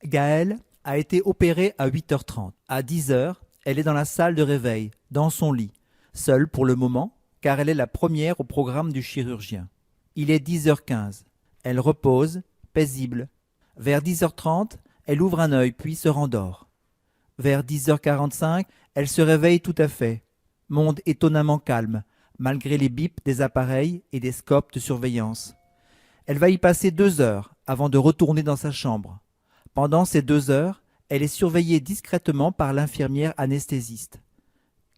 Gaëlle a été opérée à 8h30. À 10h, elle est dans la salle de réveil, dans son lit, seule pour le moment, car elle est la première au programme du chirurgien. Il est 10h15. Elle repose, paisible. Vers 10h30, elle ouvre un œil puis se rendort. Vers 10h45, elle se réveille tout à fait. Monde étonnamment calme, malgré les bips des appareils et des scopes de surveillance. Elle va y passer 2 heures avant de retourner dans sa chambre. Pendant ces 2 heures, elle est surveillée discrètement par l'infirmière anesthésiste.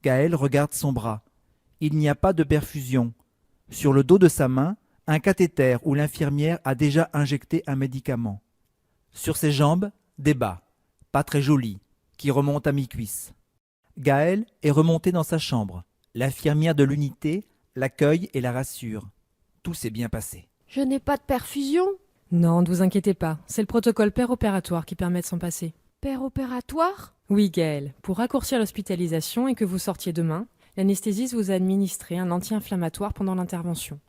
Gaëlle regarde son bras. Il n'y a pas de perfusion. Sur le dos de sa main, un cathéter où l'infirmière a déjà injecté un médicament. Sur ses jambes, des bas, pas très jolis, qui remontent à mi-cuisse. Gaëlle est remontée dans sa chambre. L'infirmière de l'unité l'accueille et la rassure. Tout s'est bien passé. Je n'ai pas de perfusion. Non, ne vous inquiétez pas, c'est le protocole opératoire qui permet de s'en passer. Père opératoire? Oui, Gaëlle, pour raccourcir l'hospitalisation et que vous sortiez demain, l'anesthésiste vous a administré un anti-inflammatoire pendant l'intervention.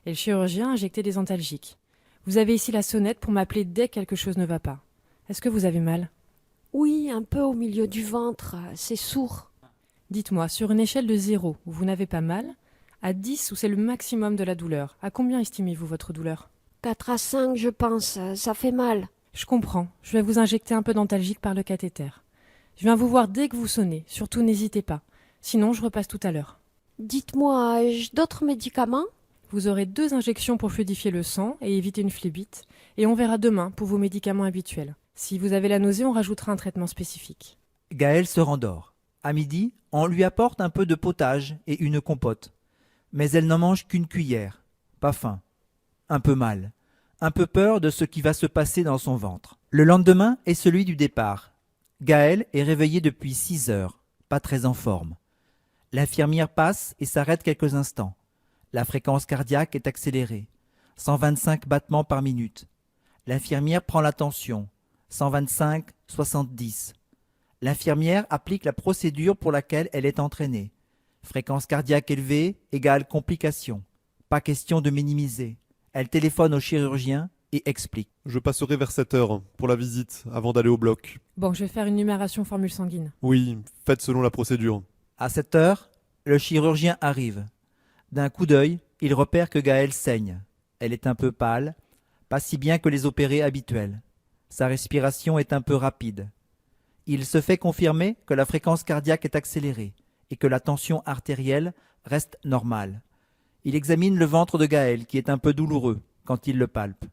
Et le chirurgien a injecté des antalgiques. Vous avez ici la sonnette pour m'appeler dès que quelque chose ne va pas. Est-ce que vous avez mal? Oui, un peu au milieu du ventre, c'est sourd. Dites-moi, sur une échelle de 0, où vous n'avez pas mal, à 10 où c'est le maximum de la douleur, à combien estimez-vous votre douleur? 4 à 5, je pense, ça fait mal. Je comprends, je vais vous injecter un peu d'antalgique par le cathéter. Je viens vous voir dès que vous sonnez, surtout n'hésitez pas. Sinon, je repasse tout à l'heure. Dites-moi, ai-je d'autres médicaments? Vous aurez 2 injections pour fluidifier le sang et éviter une phlébite, et on verra demain pour vos médicaments habituels. Si vous avez la nausée, on rajoutera un traitement spécifique. Gaëlle se rendort. À midi, on lui apporte un peu de potage et une compote. Mais elle n'en mange qu'une cuillère. Pas faim. Un peu mal. Un peu peur de ce qui va se passer dans son ventre. Le lendemain est celui du départ. Gaëlle est réveillée depuis 6 heures, pas très en forme. L'infirmière passe et s'arrête quelques instants. La fréquence cardiaque est accélérée. 125 battements par minute. L'infirmière prend la tension. 125, 70. L'infirmière applique la procédure pour laquelle elle est entraînée. Fréquence cardiaque élevée égale complication. Pas question de minimiser. Elle téléphone au chirurgien et explique. Je passerai vers 7 heures pour la visite, avant d'aller au bloc. Bon, je vais faire une numération formule sanguine. Oui, faites selon la procédure. À 7 heures, le chirurgien arrive. D'un coup d'œil, il repère que Gaëlle saigne. Elle est un peu pâle, pas si bien que les opérés habituels. Sa respiration est un peu rapide. Il se fait confirmer que la fréquence cardiaque est accélérée et que la tension artérielle reste normale. Il examine le ventre de Gaëlle qui est un peu douloureux quand il le palpe.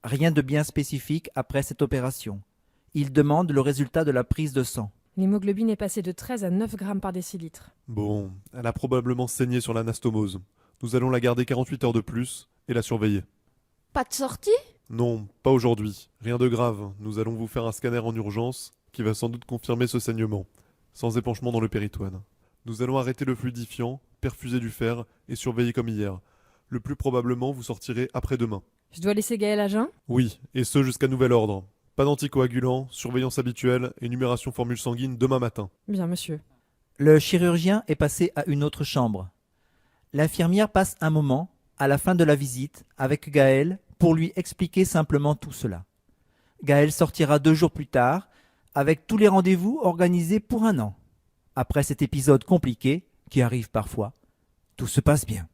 Rien de bien spécifique après cette opération. Il demande le résultat de la prise de sang. L'hémoglobine est passée de 13 à 9 grammes par décilitre. Bon, elle a probablement saigné sur l'anastomose. Nous allons la garder 48 heures de plus et la surveiller. Pas de sortie? Non, pas aujourd'hui. Rien de grave. Nous allons vous faire un scanner en urgence qui va sans doute confirmer ce saignement, sans épanchement dans le péritoine. Nous allons arrêter le fluidifiant, perfuser du fer et surveiller comme hier. Le plus probablement, vous sortirez après-demain. Je dois laisser Gaëlle à jeun? Oui, et ce jusqu'à nouvel ordre. Pas d'anticoagulant, surveillance habituelle et numération formule sanguine demain matin. Bien, monsieur. Le chirurgien est passé à une autre chambre. L'infirmière passe un moment, à la fin de la visite, avec Gaëlle pour lui expliquer simplement tout cela. Gaëlle sortira 2 jours plus tard, avec tous les rendez-vous organisés pour un an. Après cet épisode compliqué, qui arrive parfois, tout se passe bien.